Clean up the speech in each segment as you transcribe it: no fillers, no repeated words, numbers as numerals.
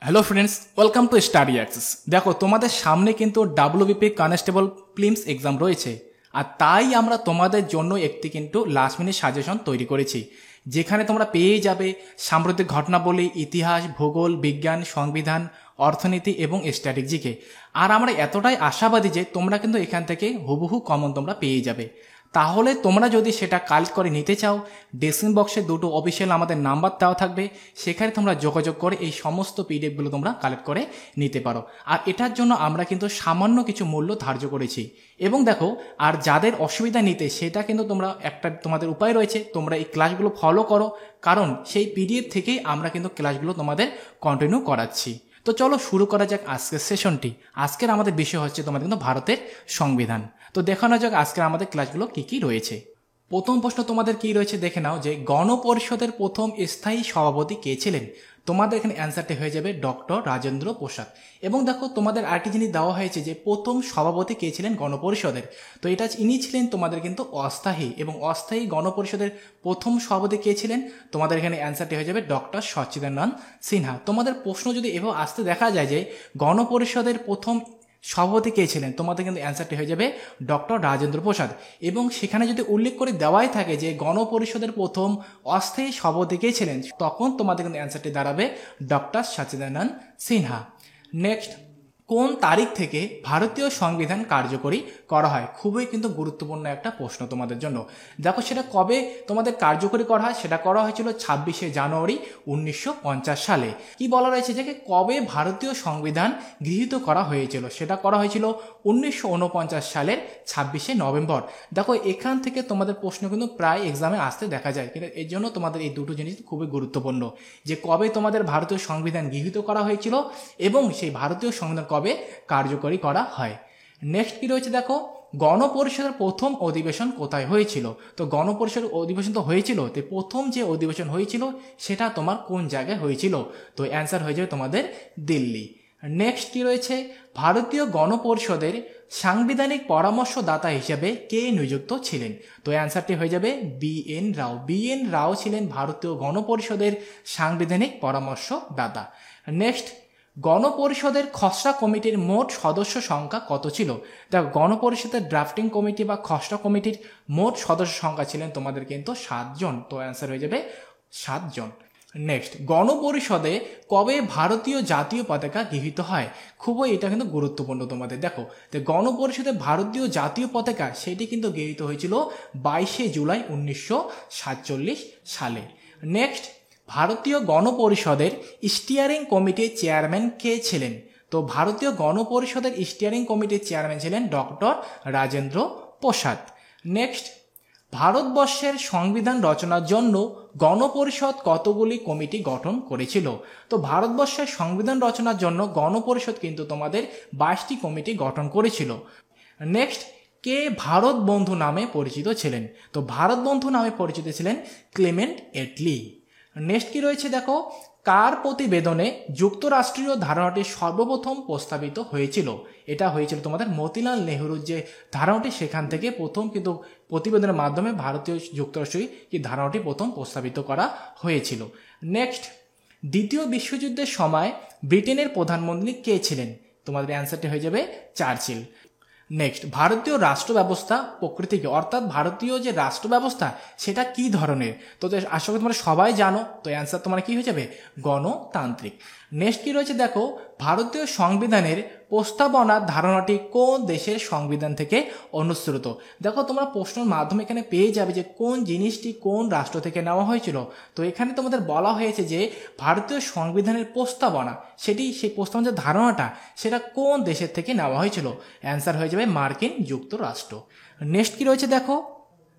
Hello friends, welcome to study access. দেখো, তোমাদের সামনে কিন্তু ডাব্লিউবিপি কনস্টেবল প্রিলিমস এক্সাম রয়েছে, আর তাই আমরা তোমাদের জন্য একটি কিন্তু লাস্ট মিনিট সাজেশন তৈরি করেছি, যেখানে তোমরা পেয়ে যাবে সাম্প্রতিক ঘটনাবলী, ইতিহাস, ভূগোল, বিজ্ঞান, সংবিধান, অর্থনীতি এবং স্ট্র্যাটেজিকে। আর আমরা এতটাই আশাবাদী যে তোমরা কিন্তু এখান থেকে হুবহু কমন তোমরা পেয়ে যাবে। তাহলে তোমরা যদি সেটা কালেক্ট করে নিতে চাও, ডেসক্রিপশন বক্সে দুটো অফিসিয়াল আমাদের নাম্বার দেওয়া থাকবে, সেখানে তোমরা যোগাযোগ করে এই সমস্ত পিডিএফগুলো তোমরা কালেক্ট করে নিতে পারো। আর এটার জন্য আমরা কিন্তু সামান্য কিছু মূল্য ধার্য করেছি। এবং দেখো, আর যাদের অসুবিধা নিতে, সেটা কিন্তু তোমরা একটা তোমাদের উপায় রয়েছে, তোমরা এই ক্লাসগুলো ফলো করো, কারণ সেই পিডিএফ থেকেই আমরা কিন্তু ক্লাসগুলো তোমাদের কন্টিনিউ করাচ্ছি। তো চলো শুরু করা যাক আজকের সেশনটি। আজকের আমাদের বিষয় হচ্ছে তোমাদের কিন্তু ভারতের সংবিধান। তো দেখানো যাক আজকের আমাদের ক্লাসগুলো কি কি রয়েছে। প্রথম প্রশ্ন তোমাদের কি রয়েছে দেখে নাও, যে গণপরিষদের প্রথম স্থায়ী সভাপতি কে ছিলেন? তোমাদের এখানে অ্যান্সারটি হয়ে যাবে ডক্টর রাজেন্দ্র প্রসাদ। এবং দেখো, তোমাদের আরেকটি জিনিস দেওয়া হয়েছে যে প্রথম সভাপতি কে ছিলেন গণপরিষদের। তো এটা ইনি ছিলেন তোমাদের কিন্তু অস্থায়ী, এবং অস্থায়ী গণপরিষদের প্রথম সভাপতি কে ছিলেন? তোমাদের এখানে অ্যান্সারটি হয়ে যাবে ডক্টর সচ্চিদানন্দ সিনহা। তোমাদের প্রশ্ন যদি এভাবে আসতে দেখা যায় যে গণপরিষদের প্রথম সভাপতি কে ছিলেন, তোমাদের কিন্তু অ্যান্সারটি হয়ে যাবে ডক্টর রাজেন্দ্র প্রসাদ। এবং সেখানে যদি উল্লেখ করে দেওয়াই থাকে যে গণপরিষদের প্রথম অস্থায়ী সভাপতি কে ছিলেন, তখন তোমাদের কিন্তু অ্যান্সারটি দাঁড়াবে ডক্টর সচ্চিদানন্দ সিনহা। নেক্সট, কোন তারিখ থেকে ভারতীয় সংবিধান কার্যকরী করা হয়? খুবই কিন্তু গুরুত্বপূর্ণ একটা প্রশ্ন তোমাদের জন্য। দেখো, সেটা কবে তোমাদের কার্যকরী করা হয়? সেটা করা হয়েছিল 26শে জানুয়ারি 1950 সালে। কি বলা রয়েছে যে কবে ভারতীয় সংবিধান গৃহীত করা হয়েছিল? সেটা করা হয়েছিল 1949 সালের 26শে নভেম্বর। দেখো, এখান থেকে তোমাদের প্রশ্ন কিন্তু প্রায় এক্সামে আসতে দেখা যায়, কিন্তু এর জন্য তোমাদের এই দুটো জিনিস খুবই গুরুত্বপূর্ণ, যে কবে তোমাদের ভারতীয় সংবিধান গৃহীত করা হয়েছিল এবং সেই ভারতীয় সংবিধান কবে কার্যকরী করা হয়। নেক্সট কি রয়েছে দেখো, গণপরিষদের প্রথম অধিবেশন কোথায় হয়েছিল? তো গণপরিষদের অধিবেশন তো হয়েছিল, তো প্রথম যে অধিবেশন হয়েছিল সেটা তোমার কোন জায়গায় হয়েছিল? তো অ্যান্সার হয়ে যাবে তোমাদের দিল্লি। নেক্সট কি রয়েছে, ভারতীয় গণপরিষদের সাংবিধানিক পরামর্শদাতা হিসেবে কে নিযুক্ত ছিলেন? তো অ্যান্সারটি হয়ে যাবে বি.এন. রাও। বি.এন. রাও ছিলেন ভারতীয় গণপরিষদের সাংবিধানিক পরামর্শদাতা। নেক্সট, গণপরিষদের খসড়া কমিটির মোট সদস্য সংখ্যা কত ছিল? দেখো, গণপরিষদের ড্রাফটিং কমিটি বা খসড়া কমিটির মোট সদস্য সংখ্যা ছিলেন তোমাদের কিন্তু 7 জন। তো অ্যান্সার হয়ে যাবে 7 জন। নেক্সট, গণপরিষদে কবে ভারতীয় জাতীয় পতাকা গৃহীত হয়? খুবই এটা কিন্তু গুরুত্বপূর্ণ তোমাদের। দেখো, যে গণপরিষদে ভারতীয় জাতীয় পতাকা সেটি কিন্তু গৃহীত হয়েছিল 22শে জুলাই 1947 সালে। নেক্সট, ভারতীয় গণপরিষদের স্টিয়ারিং কমিটির চেয়ারম্যান কে ছিলেন? তো ভারতীয় গণপরিষদের স্টিয়ারিং কমিটির চেয়ারম্যান ছিলেন ডক্টর রাজেন্দ্র প্রসাদ। নেক্সট, ভারতবর্ষের সংবিধান রচনার জন্য গণপরিষদ কতগুলি কমিটি গঠন করেছিল? তো ভারতবর্ষের সংবিধান রচনার জন্য গণপরিষদ কিন্তু তোমাদের 22টি কমিটি গঠন করেছিল। নেক্সট, কে ভারত বন্ধু নামে পরিচিত ছিলেন? তো ভারত বন্ধু নামে পরিচিত ছিলেন ক্লেমেন্ট এটলি। নেক্সট কি রয়েছে দেখো, কার প্রতিবেদনে যুক্তরাষ্ট্রীয় ধারণাটি সর্বপ্রথম প্রস্তাবিত হয়েছিল? এটা হয়েছিল তোমাদের মতিলাল নেহরুর যে ধারণাটি, সেখান থেকে প্রথম কিন্তু প্রতিবেদনের মাধ্যমে ভারতীয় যুক্তরাষ্ট্রীয় কি ধারণাটি প্রথম প্রস্তাবিত করা হয়েছিল। নেক্সট, দ্বিতীয় বিশ্বযুদ্ধের সময় ব্রিটেনের প্রধানমন্ত্রী কে ছিলেন? তোমাদের অ্যান্সারটি হয়ে যাবে চার্চিল। নেক্সট, ভারতীয় রাষ্ট্র ব্যবস্থা প্রকৃতি কি? অর্থাৎ ভারতীয় যে রাষ্ট্র ব্যবস্থা সেটা কি ধরনের? তো আশা করি তোমরা সবাই জানো। তো অ্যান্সার তোমার কি হয়ে যাবে গণতান্ত্রিক। নেক্সট কি রয়েছে দেখো, ভারতীয় সংবিধানের প্রস্তাবনা ধারণাটি কোন দেশের সংবিধান থেকে অনুসৃত? দেখো, তোমরা প্রশ্নের মাধ্যমে এখানে পেয়ে যাবে যে কোন জিনিসটি কোন রাষ্ট্র থেকে নেওয়া হয়েছিল। তো এখানে তোমাদের বলা হয়েছে যে ভারতীয় সংবিধানের প্রস্তাবনা, সেই প্রস্তাবনার যে ধারণাটা সেটা কোন দেশের থেকে নেওয়া হয়েছিল? অ্যান্সার হয়ে যাবে মার্কিন যুক্তরাষ্ট্র। নেক্সট কি রয়েছে দেখো,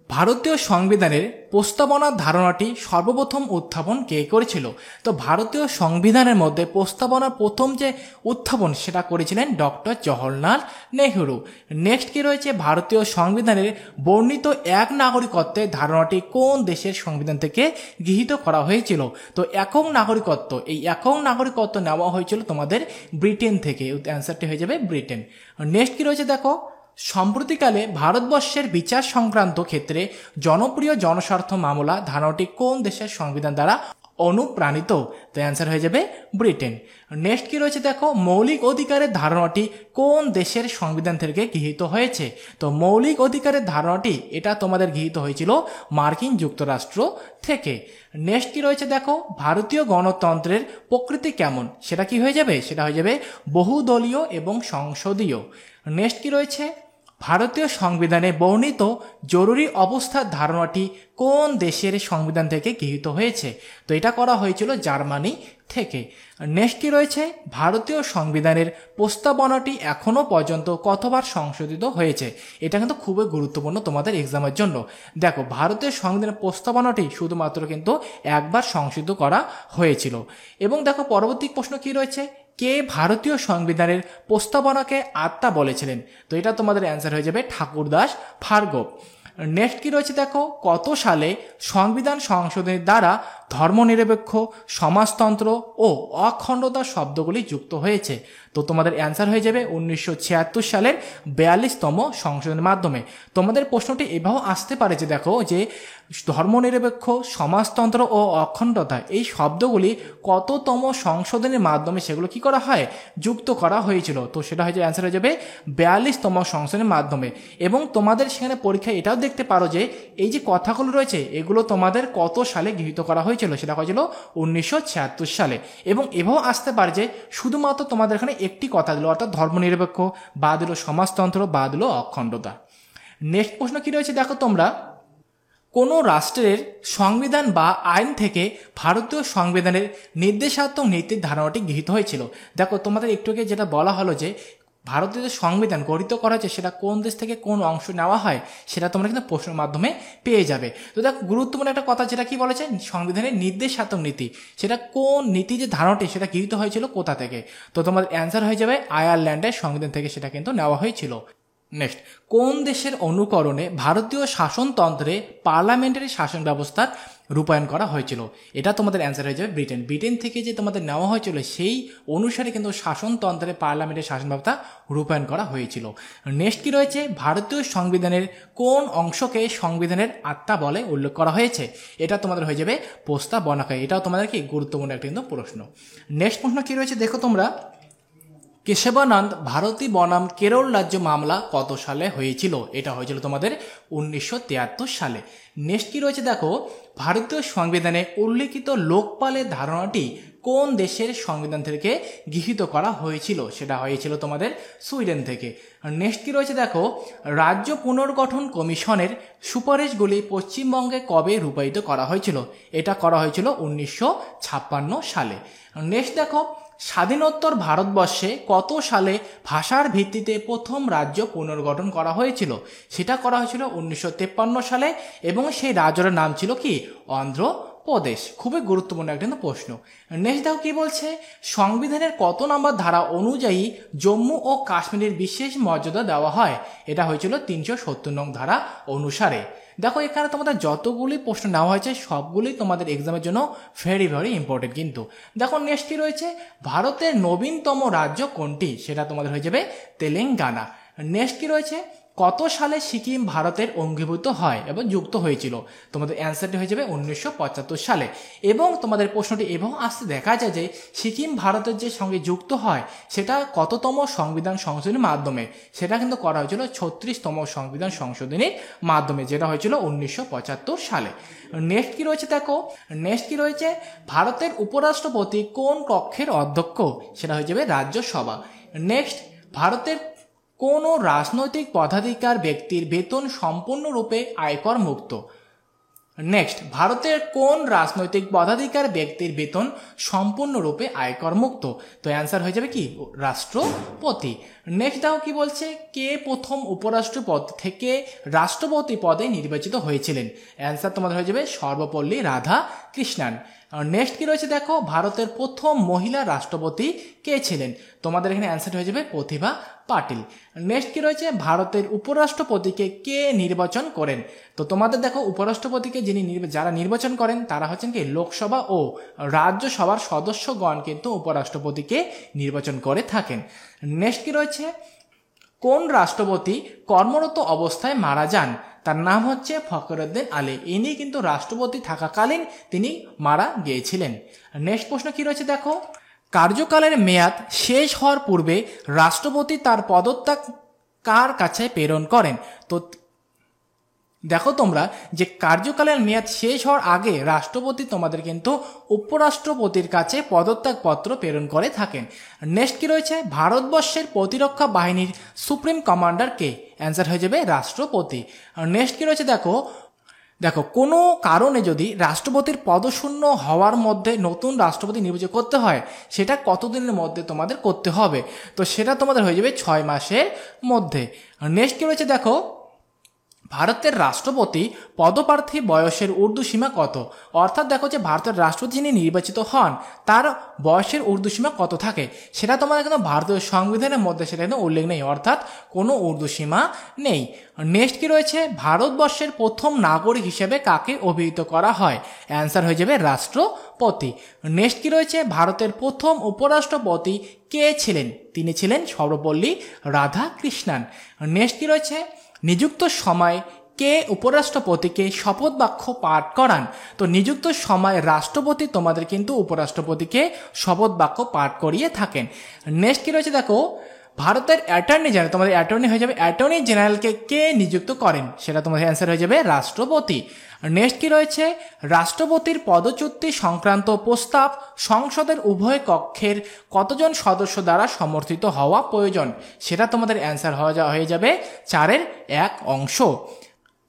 ভারতীয় সংবিধানের প্রস্তাবনার ধারণাটি সর্বপ্রথম উত্থাপন কে করেছিল? তো ভারতীয় সংবিধানের মধ্যে প্রস্তাবনার প্রথম যে উত্থাপন সেটা করেছিলেন ডক্টর জওহরলাল নেহরু। নেক্সট কি রয়েছে, ভারতীয় সংবিধানের বর্ণিত এক নাগরিকত্বের ধারণাটি কোন দেশের সংবিধান থেকে গৃহীত করা হয়েছিল? তো একক নাগরিকত্ব, এই একক নাগরিকত্ব নেওয়া হয়েছিল তোমাদের ব্রিটেন থেকে। অ্যান্সারটি হয়ে যাবে ব্রিটেন। নেক্সট কি রয়েছে দেখো, সম্প্রতিকালে ভারতবর্ষের বিচার সংক্রান্ত ক্ষেত্রে জনপ্রিয় জনস্বার্থ মামলা ধারণাটি কোন দেশের সংবিধান দ্বারা অনুপ্রাণিত? তো অ্যান্সার হয়ে যাবে ব্রিটেন। নেক্সট কি রয়েছে দেখো, মৌলিক অধিকারের ধারণাটি কোন দেশের সংবিধান থেকে গৃহীত হয়েছে? তো মৌলিক অধিকারের ধারণাটি এটা তোমাদের গৃহীত হয়েছিল মার্কিন যুক্তরাষ্ট্র থেকে। নেক্সট কি রয়েছে দেখো, ভারতীয় গণতন্ত্রের প্রকৃতি কেমন? সেটা কি হয়ে যাবে? সেটা হয়ে যাবে বহুদলীয় এবং সংসদীয়। নেক্সট কি রয়েছে, ভারতীয় সংবিধানে বর্ণিত জরুরি অবস্থার ধারণাটি কোন দেশের সংবিধান থেকে গৃহীত হয়েছে? তো এটা করা হয়েছিল জার্মানি থেকে। নেক্সট কি রয়েছে, ভারতীয় সংবিধানের প্রস্তাবনাটি এখনো পর্যন্ত কতবার সংশোধিত হয়েছে? এটা কিন্তু খুবই গুরুত্বপূর্ণ তোমাদের এক্সামের জন্য। দেখো, ভারতীয় সংবিধানের প্রস্তাবনাটি শুধুমাত্র কিন্তু একবার সংশোধিত করা হয়েছিল। এবং দেখো পরবর্তী প্রশ্ন কি রয়েছে, কে ভারতীয় সংবিধানের প্রস্তাবনাকে আত্মা বলেছিলেন? তো এটা তোমাদের অ্যান্সার হয়ে যাবে ঠাকুরদাস ভার্গব। নেক্সট কি রয়েছে দেখো, কত সালে সংবিধান সংশোধনের দ্বারা ধর্মনিরপেক্ষ, সমাজতন্ত্র ও অখণ্ডতা শব্দগুলি যুক্ত হয়েছে? তো তোমাদের অ্যান্সার হয়ে যাবে 1976 সালের 42তম সংশোধনের মাধ্যমে। তোমাদের প্রশ্নটি এভাবেও আসতে পারে যে দেখো, যে ধর্মনিরপেক্ষ, সমাজতন্ত্র ও অখণ্ডতা এই শব্দগুলি কততম সংশোধনের মাধ্যমে সেগুলো কি করা হয়? যুক্ত করা হয়েছিল। তো সেটা হয়ে যাবে, অ্যান্সার হয়ে যাবে 42তম সংশোধনের মাধ্যমে। এবং তোমাদের সেখানে পরীক্ষায় এটাও দেখতে পারো যে এই যে কথাগুলো রয়েছে এগুলো তোমাদের কত সালে গৃহীত করা হয়েছিল? সেটা হয়েছিল 1976 সালে। এবং এভাবেও আসতে পারে যে শুধুমাত্র তোমাদের এখানে একটি কথা দিল, অর্থাৎ ধর্মনিরপেক্ষ, বা দিল সমাজতন্ত্র, বা দিল অখণ্ডতা। নেক্সট প্রশ্ন কি রয়েছে দেখো, তোমরা কোনো রাষ্ট্রের সংবিধান বা আইন থেকে ভারতীয় সংবিধানের নির্দেশাত্মক নীতির ধারণাটি গৃহীত হয়েছিল? দেখো তোমাদের একটু আগে যেটা বলা হলো যে ভারতীয় যে সংবিধান গঠিত করা হয়েছে সেটা কোন দেশ থেকে কোন অংশ নেওয়া হয়, সেটা তোমরা কিন্তু প্রশ্নের মাধ্যমে পেয়ে যাবে। তো দেখো গুরুত্বপূর্ণ একটা কথা যেটা কি বলেছে, সংবিধানের নির্দেশাত্মক নীতি, সেটা কোন নীতি যে ধারণাটি সেটা গৃহীত হয়েছিল কোথা থেকে? তো তোমাদের অ্যান্সার হয়ে যাবে আয়ারল্যান্ডের সংবিধান থেকে সেটা কিন্তু নেওয়া হয়েছিল। নেক্সট, কোন দেশের অনুকরণে ভারতীয় শাসনতন্ত্রে পার্লামেন্টারি শাসন ব্যবস্থার রূপায়ণ করা হয়েছিল? এটা তোমাদের অ্যান্সার হয়ে যাবে ব্রিটেন। ব্রিটেন থেকে যে তোমাদের নেওয়া হয়েছিল সেই অনুসারে কিন্তু শাসনতন্ত্রে পার্লামেন্টের শাসন ব্যবস্থা রূপায়ণ করা হয়েছিল। নেক্সট কি রয়েছে, ভারতীয় সংবিধানের কোন অংশকে সংবিধানের আত্মা বলে উল্লেখ করা হয়েছে? এটা তোমাদের হয়ে যাবে প্রস্তাবনাকে। এটাও তোমাদের কি গুরুত্বপূর্ণ একটা কিন্তু প্রশ্ন। নেক্সট প্রশ্ন কি রয়েছে দেখো তোমরা, কেশবানন্দ ভারতী বনাম কেরল রাজ্য মামলা কত সালে হয়েছিল? এটা হয়েছিল তোমাদের 1973 সালে। নেক্সট কি রয়েছে দেখো, ভারতীয় সংবিধানে উল্লেখিত লোকপালের ধারণাটি কোন দেশের সংবিধান থেকে গৃহীত করা হয়েছিল? সেটা হয়েছিল তোমাদের সুইডেন থেকে। নেক্সট কি রয়েছে দেখো, রাজ্য পুনর্গঠন কমিশনের সুপারিশগুলি পশ্চিমবঙ্গে কবে রূপায়িত করা হয়েছিল? এটা করা হয়েছিল 1956 সালে। নেক্সট দেখো, স্বাধীনোত্তর ভারতবর্ষে কত সালে ভাষার ভিত্তিতে প্রথম রাজ্য পুনর্গঠন করা হয়েছিল? সেটা করা হয়েছিল 1953 সালে, এবং সেই রাজ্যের নাম ছিল কি? অন্ধ্রপ্রদেশ। খুবই গুরুত্বপূর্ণ একটা প্রশ্ন। নেক্সট দেখো কি বলছে, সংবিধানের কত নম্বর ধারা অনুযায়ী জম্মু ও কাশ্মীরের বিশেষ মর্যাদা দেওয়া হয়? এটা হয়েছিল 370 নং ধারা অনুসারে। দেখো এখানে তোমাদের যতগুলি প্রশ্ন নেওয়া হয়েছে সবগুলি তোমাদের এক্সামের জন্য ভেরি ভেরি ইম্পর্টেন্ট কিন্তু। দেখো নেক্সট কি রয়েছে, ভারতের নবীনতম রাজ্য কোনটি? সেটা তোমাদের হয়ে যাবে তেলেঙ্গানা। নেক্সট কি রয়েছে, কত সালে সিকিম ভারতের অঙ্গীভূত হয় এবং যুক্ত হয়েছিল? তোমাদের অ্যান্সারটি হয়ে যাবে 1975 সালে। এবং তোমাদের প্রশ্নটি এবং আসতে দেখা যায় যে সিকিম ভারতের যে সঙ্গে যুক্ত হয় সেটা কততম সংবিধান সংশোধনীর মাধ্যমে? সেটা কিন্তু করা হয়েছিল 36তম সংবিধান সংশোধনীর মাধ্যমে, যেটা হয়েছিল 1975 সালে। নেক্সট কি রয়েছে দেখো, নেক্সট কি রয়েছে, ভারতের উপরাষ্ট্রপতি কোন কক্ষের অধ্যক্ষ? সেটা হয়ে যাবে রাজ্যসভা। নেক্সট, ভারতের কোন রাজনৈতিক পদাধিকার ব্যক্তির বেতন সম্পূর্ণরূপে আয়কর মুক্ত? নেক্সট, ভারতের কোন রাজনৈতিক পদাধিকার ব্যক্তির বেতন সম্পূর্ণরূপে আয়কর মুক্ত? তো অ্যান্সার হয়ে যাবে কি? রাষ্ট্রপতি। নেক্সট দেখো কি বলছে, কে প্রথম উপরাষ্ট্রপতি থেকে রাষ্ট্রপতি পদে নির্বাচিত হয়েছিলেন? অ্যান্সার তোমাদের হয়ে যাবে সর্বপল্লী রাধাকৃষ্ণন। নেক্সট কি রয়েছে দেখো, ভারতের প্রথম মহিলা রাষ্ট্রপতি কে ছিলেন? তোমাদের এখানে অ্যান্সার হয়ে যাবে প্রতিভা পাটিল। নেক্সট কি রয়েছে, ভারতের উপরাষ্ট্রপতিকে কে নির্বাচন করেন? তো তোমাদের দেখো উপরাষ্ট্রপতিকে যারা নির্বাচন করেন তারা হচ্ছেন কি? লোকসভা ও রাজ্যসভার সদস্যগণ কিন্তু উপরাষ্ট্রপতিকে নির্বাচন করে থাকেন। নেক্সট কি রয়েছে, কোন রাষ্ট্রপতি কর্মরত অবস্থায় মারা যান? তার নাম হচ্ছে ফখরুদ্দিন আলী। ইনি কিন্তু রাষ্ট্রপতি থাকাকালীন তিনি মারা গিয়েছিলেন। নেক্সট প্রশ্ন কি রয়েছে দেখো, কার্যকালের মেয়াদ শেষ হওয়ার পূর্বে রাষ্ট্রপতি তার পদত্যাগ কার কাছে প্রেরণ করেন? তো দেখো তোমরা যে কার্যকালের মেয়াদ শেষ হওয়ার আগে রাষ্ট্রপতি তোমাদের কিন্তু উপরাষ্ট্রপতির কাছে পদত্যাগপত্র প্রেরণ করে থাকেন। নেক্সট কি রয়েছে, ভারতবর্ষের প্রতিরক্ষা বাহিনীর সুপ্রিম কমান্ডার কে? অ্যান্সার হয়ে যাবে রাষ্ট্রপতি। আর নেক্সট কি রয়েছে দেখো, কোনো কারণে যদি রাষ্ট্রপতির পদশূন্য হওয়ার মধ্যে নতুন রাষ্ট্রপতি নির্বাচন করতে হয়, সেটা কতদিনের মধ্যে তোমাদের করতে হবে? তো সেটা তোমাদের হয়ে যাবে 6 মাসের মধ্যে। নেক্সট কি রয়েছে দেখো, ভারতের রাষ্ট্রপতি পদপ্রার্থী বয়সের ঊর্ধ্বসীমা কত? অর্থাৎ দেখো যে ভারতের রাষ্ট্রপতি যিনি নির্বাচিত হন তার বয়সের ঊর্ধ্বসীমা কত থাকে, সেটা তোমাদের কিন্তু ভারতীয় সংবিধানের মধ্যে সেটা কিন্তু উল্লেখ নেই, অর্থাৎ কোনো ঊর্ধ্বসীমা নেই। নেক্সট কি রয়েছে, ভারতবর্ষের প্রথম নাগরিক হিসেবে কাকে অভিহিত করা হয়? অ্যান্সার হয়ে যাবে রাষ্ট্রপতি। নেক্সট কি রয়েছে, ভারতের প্রথম উপরাষ্ট্রপতি কে ছিলেন? তিনি ছিলেন সর্বপল্লী রাধাকৃষ্ণন। নেক্সট কি রয়েছে, নিযুক্ত সময় কে উপরাষ্ট্রপতিকে শপথ বাক্য পাঠ করান? তো নিযুক্ত সময় রাষ্ট্রপতি তোমাদের কিন্তু উপরাষ্ট্রপতিকে শপথ বাক্য পাঠ করিয়ে থাকেন। নেক্সট কি রয়েছে দেখো, ভারতের অ্যাটর্নি জেনারেল, তোমাদের অ্যাটর্নি হয়ে যাবে অ্যাটর্নি জেনারেলকে কে নিযুক্ত করেন? সেটা তোমাদের অ্যান্সার হয়ে যাবে রাষ্ট্রপতি। নেক্সট কি রয়েছে, রাষ্ট্রপতির পদচ্যুতি সংক্রান্ত প্রস্তাব সংসদের উভয় কক্ষের কতজন সদস্য দ্বারা সমর্থিত হওয়া প্রয়োজন? সেটা তোমাদের অ্যান্সার হয়ে যাবে 4/1 অংশ।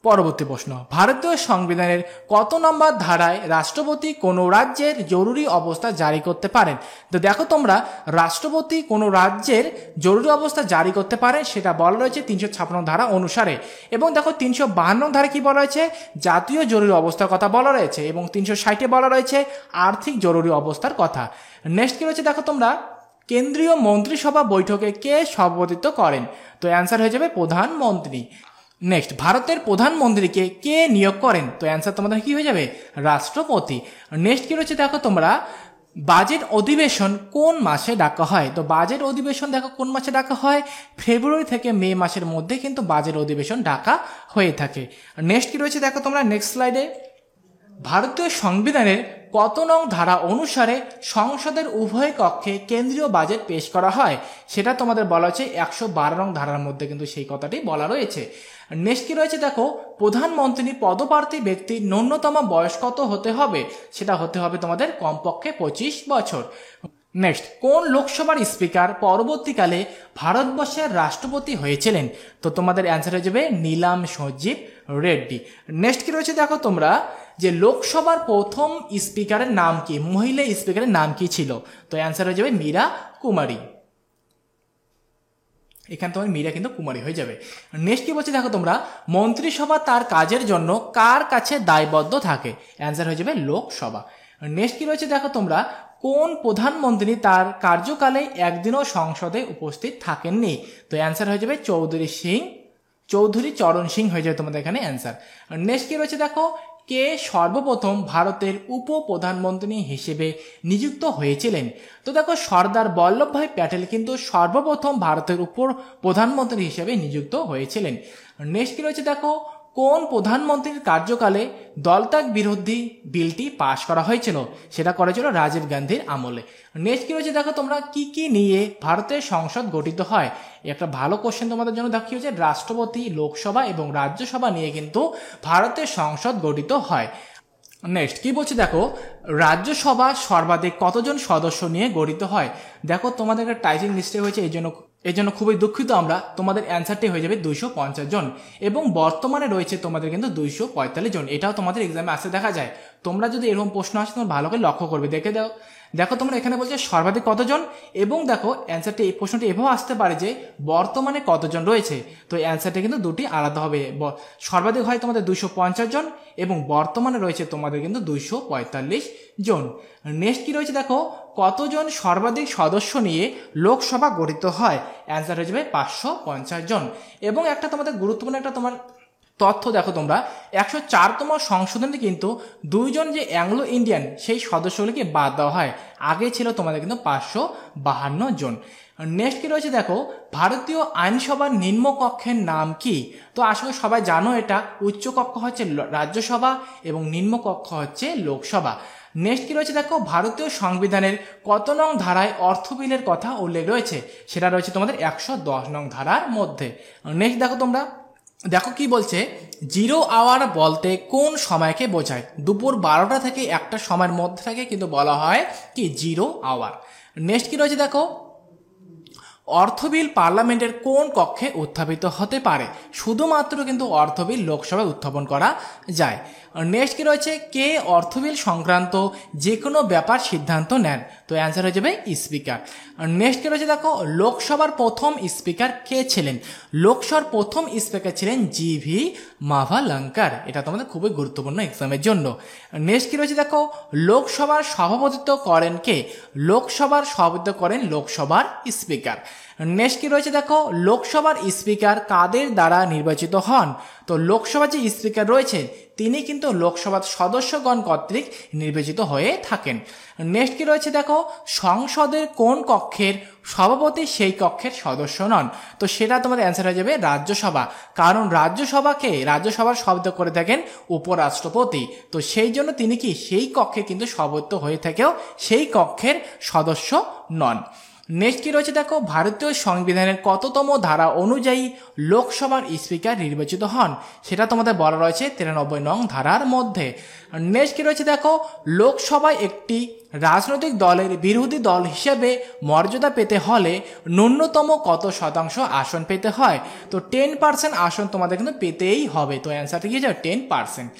পরবর্তী প্রশ্ন, ভারতীয় সংবিধানের কত নম্বর ধারায় রাষ্ট্রপতি কোনো রাজ্যের জরুরি অবস্থা জারি করতে পারেন? তো দেখো তোমরা, রাষ্ট্রপতি কোনো রাজ্যের জরুরি অবস্থা জারি করতে পারে সেটা বলা রয়েছে 356 ধারা অনুসারে। এবং দেখো 352 ধারা কি বলা রয়েছে, জাতীয় জরুরি অবস্থার কথা বলা রয়েছে, এবং 360-এ বলা রয়েছে আর্থিক জরুরি অবস্থার কথা। নেক্সট কি রয়েছে দেখো তোমরা, কেন্দ্রীয় মন্ত্রিসভা বৈঠকে কে সভাপতিত্ব করেন? তো অ্যান্সার হয়ে যাবে প্রধানমন্ত্রী। নেক্সট, ভারতের প্রধানমন্ত্রীকে কে নিয়োগ করেন? তো অ্যান্সার তোমাদের কি হয়ে যাবে রাষ্ট্রপতি। নেক্সট কি রয়েছে দেখো তোমরা, বাজেট অধিবেশন কোন মাসে ডাকা হয়? তো বাজেট অধিবেশন দেখো কোন মাসে ডাকা হয়, ফেব্রুয়ারি থেকে মে মাসের মধ্যে কিন্তু বাজেট অধিবেশন ডাকা হয়ে থাকে। নেক্সট কি রয়েছে দেখো তোমরা নেক্সট স্লাইডে, ভারতীয় সংবিধানের কত নং ধারা অনুসারে সংসদের উভয় কক্ষে কেন্দ্রীয় বাজেট পেশ করা হয়? সেটা তোমাদের বলা হয়েছে 112 নং ধারার মধ্যে কিন্তু সেই কথাটি বলা রয়েছে। নেক্সট কি রয়েছে দেখো, প্রধানমন্ত্রী পদপ্রার্থী ব্যক্তির ন্যূনতম বয়স কত হতে হবে? সেটা হতে হবে তোমাদের কমপক্ষে 25 বছর। নেক্সট, কোন লোকসভার স্পিকার পরবর্তীকালে ভারতবর্ষের রাষ্ট্রপতি হয়েছিলেন? তো তোমাদের অ্যান্সার হয়ে যাবে নীলাম সঞ্জীব রেড্ডি। নেক্সট কি রয়েছে দেখো তোমরা, যে লোকসভার প্রথম স্পিকারের নাম কি, মহিলা স্পিকারের নাম কি ছিল? তো অ্যান্সার হয়ে যাবে মীরা কুমারী। এখানে তোমার মীরা কিন্তু কুমারী হয়ে যাবে। নেক্সট কি বলছে দেখো তোমরা, মন্ত্রিসভা তার কাজের জন্য কার কাছে দায়বদ্ধ থাকে? অ্যান্সার হয়ে যাবে লোকসভা। নেক্সট কি রয়েছে দেখো তোমরা, কোন প্রধানমন্ত্রী তার কার্যকালে একদিনও সংসদে উপস্থিত থাকেননি? তো অ্যান্সার হয়ে যাবে চৌধুরী চরণ সিং হয়ে যাবে তোমাদের এখানে অ্যান্সার। নেক্সট কি রয়েছে দেখো, কে সর্বপ্রথম ভারতের উপপ্রধানমন্ত্রী হিসেবে নিযুক্ত হয়েছিলেন? তো দেখো, সর্দার বল্লভভাই প্যাটেল কিন্তু সর্বপ্রথম ভারতের উপর প্রধানমন্ত্রী হিসেবে নিযুক্ত হয়েছিলেন। নেক্সট কি রয়েছে দেখো, কোন প্রধানমন্ত্রীর কার্যকালে দলত্যাগ বিরোধী বিলটি পাশ করা হয়েছিল? সেটা করেছিল রাজীব গান্ধীর আমলে। নেক্সট কি রয়েছে দেখো তোমরা, কি কি নিয়ে ভারতের সংসদ গঠিত হয়? একটা ভালো কোশ্চেন তোমাদের জন্য দেখো, কি হচ্ছে, রাষ্ট্রপতি, লোকসভা এবং রাজ্যসভা নিয়ে কিন্তু ভারতের সংসদ গঠিত হয়। নেক্সট কি বলছে দেখো, রাজ্যসভা সর্বাধিক কতজন সদস্য নিয়ে গঠিত হয়? দেখো তোমাদের একটা টাইপিং মিস্টেক হয়েছে, এই জন্য খুবই দুঃখিত আমরা। তোমাদের অ্যান্সারটি হয়ে যাবে 250 জন, এবং বর্তমানে রয়েছে তোমাদের কিন্তু 245 জন। এটাও তোমাদের এক্সামে আসতে দেখা যায়। তোমরা যদি এরকম প্রশ্ন আসে তোমরা ভালো করে লক্ষ্য করবে, দেখো তোমরা এখানে বলছে সর্বাধিক কতজন, এবং দেখো অ্যান্সারটি, এই প্রশ্নটি এভাবে আসতে পারে যে বর্তমানে কতজন রয়েছে। তো অ্যান্সারটি কিন্তু দুটি আলাদা হবে, সর্বাধিক হয় তোমাদের 250 জন এবং বর্তমানে রয়েছে তোমাদের কিন্তু 245 জন। নেক্সট কি রয়েছে দেখো, কতজন সর্বাধিক সদস্য নিয়ে লোকসভা গঠিত হয়? অ্যান্সার হয়ে যাবে 550 জন। এবং একটা তোমাদের গুরুত্বপূর্ণ একটা তোমার তথ্য দেখো তোমরা, 104তম সংশোধনে কিন্তু 2 জন যে অ্যাংলো ইন্ডিয়ান সেই সদস্যগুলিকে বাদ দেওয়া হয়। আগে ছিল তোমাদের কিন্তু 552 জন। নেক্সট কি রয়েছে দেখো, ভারতীয় আইনসভার নিম্নকক্ষের নাম কি? তো আসলে সবাই জানো এটা, উচ্চ কক্ষ হচ্ছে রাজ্যসভা এবং নিম্নকক্ষ হচ্ছে লোকসভা। নেক্সট কি রয়েছে দেখো, ভারতীয় সংবিধানের কত নং ধারায় অর্থ বিলের কথা উল্লেখ রয়েছে? সেটা রয়েছে তোমাদের 110 নং ধারার মধ্যে। নেক্সট দেখো তোমরা, দেখো কি বলছে, 0 আওয়ার বলতে কোন সময়কে বোঝায়? দুপুর 12টা থেকে 1টা সময়ের মধ্যে থেকে কিন্তু বলা হয় কি 0 আওয়ার। নেক্সট কি রয়েছে দেখো, অর্থ বিল পার্লামেন্টের কোন কক্ষে উত্থাপিত হতে পারে? শুধুমাত্র কিন্তু অর্থ বিল লোকসভায় উত্থাপন করা যায়। নেক্সট কি রয়েছে, কে অর্থ বিল সংক্রান্ত যে কোনো ব্যাপার সিদ্ধান্ত নেন? তো অ্যান্সার হয়ে যাবে স্পিকার। নেক্সট কি রয়েছে দেখো, লোকসভার প্রথম স্পিকার কে ছিলেন? লোকসভার প্রথম স্পিকার ছিলেন জি.ভি. মাভালাঙ্কার। এটা তোমাদের খুবই গুরুত্বপূর্ণ এক্সামের জন্য। নেক্সট কি রয়েছে দেখো, লোকসভার সভাপতিত্ব করেন কে? লোকসভার সভাপতিত্ব করেন লোকসভার স্পিকার। নেক্সট কি রয়েছে দেখো, লোকসভার স্পিকার কাদের দ্বারা নির্বাচিত হন? তো লোকসভার যে স্পিকার রয়েছে তিনি কিন্তু লোকসভার সদস্যগণ কর্তৃক নির্বাচিত হয়ে থাকেন। নেক্সট কি রয়েছে দেখো, সংসদের কোন কক্ষের সভাপতি সেই কক্ষের সদস্য নন? তো সেটা তোমাদের অ্যান্সার হয়ে যাবে রাজ্যসভা, কারণ রাজ্যসভার শব্দ করে থাকেন উপরাষ্ট্রপতি। তো সেই জন্য তিনি কি সেই কক্ষে কিন্তু সভাপতি হয়ে থেকেও সেই কক্ষের সদস্য নন। নেক্সট কি রয়েছে দেখো, ভারতীয় সংবিধানের কততম ধারা অনুযায়ী লোকসভার স্পিকার নির্বাচিত হন? সেটা তোমাদের বলা রয়েছে 93 নং ধারার মধ্যে। নেক্সট কি রয়েছে দেখো, লোকসভায় একটি রাজনৈতিক দলের বিরোধী দল হিসেবে মর্যাদা পেতে হলে ন্যূনতম কত শতাংশ আসন পেতে হয়? তো 10% আসন তোমাদের কিন্তু পেতেই হবে। তো অ্যান্সারটা কি যাবে 10%।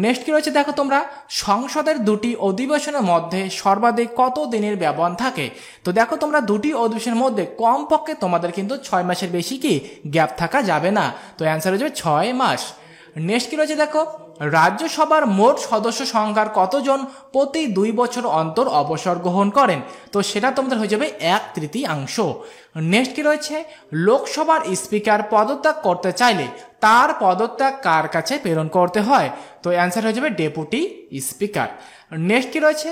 নেক্সট কি রয়েছে দেখো তোমরা, সংসদের দুটি অধিবেশনের মধ্যে সর্বাধিক কত দিনের ব্যবধান থাকে? তো দেখো তোমরা দুটি অধিবেশনের মধ্যে কমপক্ষে তোমাদের কিন্তু 6 মাসের বেশি কি গ্যাপ থাকা যাবে না। তো অ্যান্সার হয়ে যাবে 6 মাস। নেক্সট কি রয়েছে দেখো, রাজ্যসভার মোট সদস্য সংখ্যার কতজন প্রতি 2 বছর অন্তর অবসর গ্রহণ করেন? তো সেটা তোমাদের হয়ে যাবে 1/3। নেক্সট কি রয়েছে, লোকসভার স্পিকার পদত্যাগ করতে চাইলে তার পদত্যাগ কার কাছে প্রেরণ করতে হয়? তো অ্যান্সার হয়ে যাবে ডেপুটি স্পিকার। নেক্সট কি রয়েছে,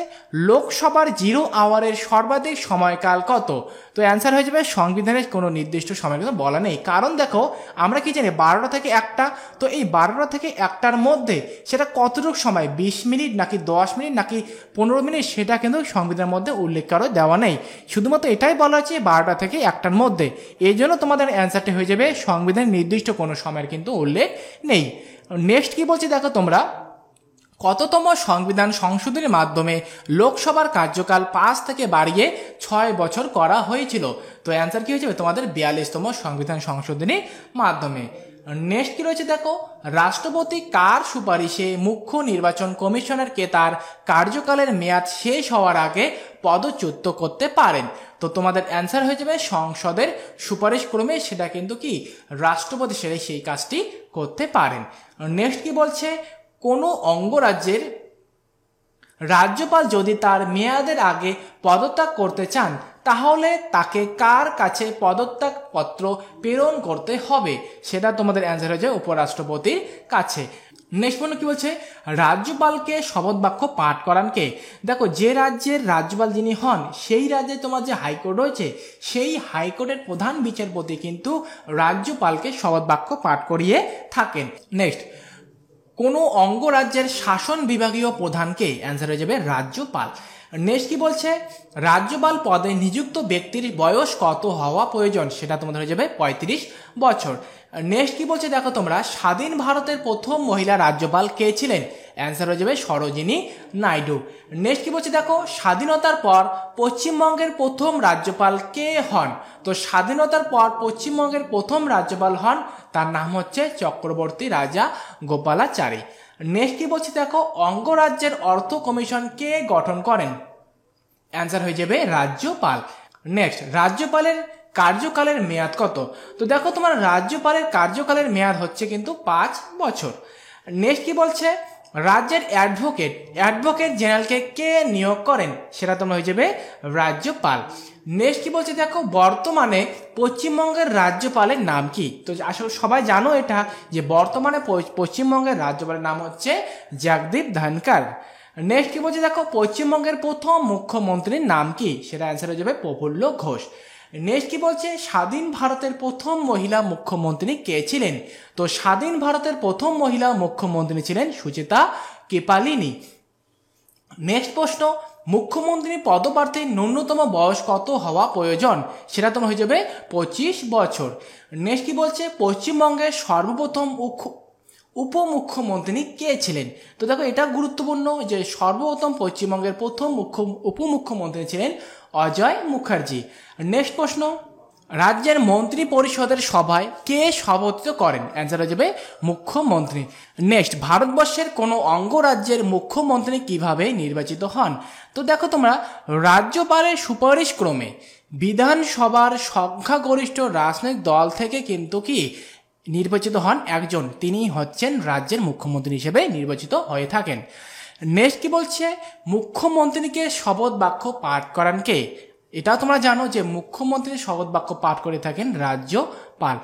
লোকসভার 0 আওয়ারের সর্বাধিক সময়কাল কত? তো অ্যান্সার হয়ে যাবে সংবিধানের কোনো নির্দিষ্ট সময় কিন্তু বলা নেই, কারণ দেখো আমরা কি জানি 12টা থেকে 1টা, তো এই 12টা থেকে 1টার মধ্যে সেটা কতটুকু সময়, 20 মিনিট নাকি 10 মিনিট নাকি 15 মিনিট, সেটা কিন্তু সংবিধানের মধ্যে উল্লেখ করে দেওয়া নেই। শুধুমাত্র এটাই বলা হচ্ছে 12টা থেকে 1টার মধ্যে। এই জন্য তোমাদের অ্যান্সারটি হয়ে যাবে সংবিধানের নির্দিষ্ট কোনো সময়ের কিন্তু উল্লেখ নেই। নেক্সট কি বলছি দেখো তোমরা, কততম সংবিধান সংশোধনের মাধ্যমে লোকসভার কার্যকাল 5 থেকে বাড়িয়ে 6 বছর করা হয়েছিল? তো অ্যান্সার কি হয়ে যাবে তোমাদের 42তম সংবিধান সংশোধনীর মাধ্যমে। নেক্সট কি রয়েছে দেখো, রাষ্ট্রপতি কার সুপারিশে মুখ্য নির্বাচন কমিশনারকে তার কার্যকালের মেয়াদ শেষ হওয়ার আগে পদচ্যুত করতে পারেন? তো তোমাদের অ্যান্সার হয়ে যাবে সংসদের সুপারিশ ক্রমে সেটা কিন্তু কি রাষ্ট্রপতি সেই কাজটি করতে পারেন। নেক্সট কি বলছে, কোনো অঙ্গরাজ্যের রাজ্যপাল যদি তার মেয়াদের আগে পদত্যাগ করতে চান তাহলে তাকে কার কাছে পদত্যাগ পত্র প্রেরণ করতে হবে? সেটা তোমাদের অ্যান্সার হয়ে যায় উপরাষ্ট্রপতির কাছে। নেক্সট পয়েন্ট কি বলছে, রাজ্যপালকে শপথ বাক্য পাঠ করান কে? দেখো যে রাজ্যের রাজ্যপাল যিনি হন সেই রাজ্যে তোমার যে হাইকোর্ট রয়েছে সেই হাইকোর্টের প্রধান বিচারপতি কিন্তু রাজ্যপালকে শপথ বাক্য পাঠ করিয়ে থাকেন। নেক্সট, কোনো অঙ্গরাজ্যের শাসন বিভাগীয় প্রধানকে? অ্যান্সার হয়ে যাবে রাজ্যপাল। নেক্সট কি বলছে, রাজ্যপাল পদে নিযুক্ত ব্যক্তির বয়স কত হওয়া প্রয়োজন? সেটা তোমাদের হয়ে যাবে 35 বছর। নেক্সট কি বলছে দেখো তোমরা, স্বাধীন ভারতের প্রথম মহিলা রাজ্যপাল কে ছিলেন? অ্যান্সার হয়ে যাবে সরোজিনী নাইডু। নেক্সট কি বলছে দেখো, স্বাধীনতার পর পশ্চিমবঙ্গের প্রথম রাজ্যপাল কে হন? তো স্বাধীনতার পর পশ্চিমবঙ্গের প্রথম রাজ্যপাল হন, তার নাম হচ্ছে চক্রবর্তী রাজা গোপালাচারী। নেক্সট কি বলছে দেখো, অঙ্গরাজ্যের অর্থ কমিশন কে গঠন করেন? অ্যান্সার হয়ে যাবে রাজ্যপাল। নেক্সট, রাজ্যপালের কার্যকালের মেয়াদ কত? তো দেখো তোমার রাজ্যপালের কার্যকালের মেয়াদ হচ্ছে কিন্তু 5 বছর। নেক্সট কি বলছে, রাজ্যের অ্যাডভোকেট জেনারেলকে কে নিয়োগ করেন? সেটা তোমরা হয়ে যাবে রাজ্যপাল। নেক্সট কি বলছে দেখো, বর্তমানে পশ্চিমবঙ্গের রাজ্যপালের নাম কি? তো আসলে সবাই জানো এটা যে বর্তমানে পশ্চিমবঙ্গের রাজ্যপালের নাম হচ্ছে জগদীপ ধনখড়। নেক্সট কি বলছে দেখো, পশ্চিমবঙ্গের প্রথম মুখ্যমন্ত্রীর নাম কি? সেটা অ্যান্সার হয়ে যাবে প্রফুল্ল ঘোষ। নেক্সট কি বলছে, স্বাধীন ভারতের প্রথম মহিলা মুখ্যমন্ত্রী কে ছিলেন? তো স্বাধীন ভারতের প্রথম মহিলা মুখ্যমন্ত্রী ছিলেন সুচেতা কৃপালিনী। নেক্সট প্রশ্ন, মুখ্যমন্ত্রী পদপ্রার্থীর ন্যূনতম বয়স কত হওয়া প্রয়োজন? সেটা তোমার হয়ে যাবে 25 বছর। নেক্সট কি বলছে, পশ্চিমবঙ্গের সর্বপ্রথম উপমুখ্যমন্ত্রী কে ছিলেন? তো দেখো এটা গুরুত্বপূর্ণ যে সর্বপ্রথম পশ্চিমবঙ্গের প্রথম উপমুখ্যমন্ত্রী ছিলেন অজয় মুখার্জি। নেক্সট প্রশ্ন, রাজ্যের মন্ত্রী পরিষদের সভায় কে সভাপতিত্ব করেন? অ্যান্সার হয়ে যাবে মুখ্যমন্ত্রী। নেক্সট, ভারতবর্ষের কোনো অঙ্গরাজ্যের মুখ্যমন্ত্রী কিভাবে নির্বাচিত হন? তো দেখো তোমরা, রাজ্যপালের সুপারিশ ক্রমে বিধানসভার সংখ্যাগরিষ্ঠ রাজনৈতিক দল থেকে কিন্তু কি নির্বাচিত হন একজন, তিনি হচ্ছেন রাজ্যের মুখ্যমন্ত্রী হিসেবে নির্বাচিত হয়ে থাকেন। নেক্সট কি বলছে, মুখ্যমন্ত্রীকে শপথ বাক্য পাঠ করান কে? এটাও তোমরা জানো যে মুখ্যমন্ত্রীর শপথ বাক্য পাঠ করে থাকেন রাজ্যপাল।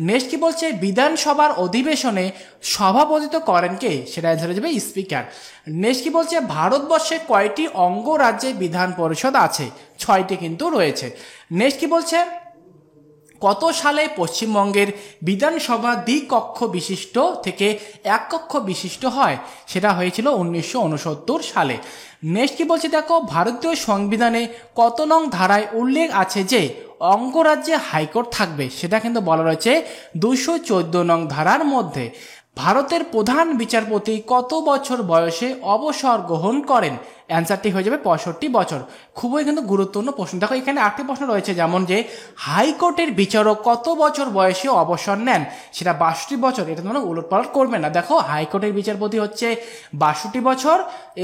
নেক্সট কি বলছে, বিধানসভার অধিবেশনে সভাপতিত্ব করেন কে? সেটা অ্যান্সার হয়ে যাবে স্পিকার। নেক্সট কি বলছে, ভারতবর্ষে কয়টি অঙ্গরাজ্যে বিধান পরিষদ আছে? 6টি কিন্তু রয়েছে। নেক্সট কি বলছে, কত সালে পশ্চিমবঙ্গের বিধানসভা দ্বিকক্ষ বিশিষ্ট থেকে এক কক্ষ বিশিষ্ট হয়? সেটা হয়েছিল 1969 সালে। নেক্সট কি বলছে দেখো, ভারতীয় সংবিধানে কত নং ধারায় উল্লেখ আছে যে অঙ্গরাজ্যে হাইকোর্ট থাকবে? সেটা কিন্তু বলা রয়েছে 214 নং ধারার মধ্যে। ভারতের প্রধান বিচারপতি কত বছর বয়সে অবসর গ্রহণ করেন? অ্যান্সারটি হয়ে যাবে 65 বছর। খুবই কিন্তু গুরুত্বপূর্ণ প্রশ্ন। দেখো এখানে 8টি প্রশ্ন রয়েছে, যেমন যে হাইকোর্টের বিচারক কত বছর বয়সে অবসর নেন? সেটা 62 বছর। এটা তোমরা উলটপালট করবে না। দেখো হাইকোর্টের বিচারপতি হচ্ছে 62 বছর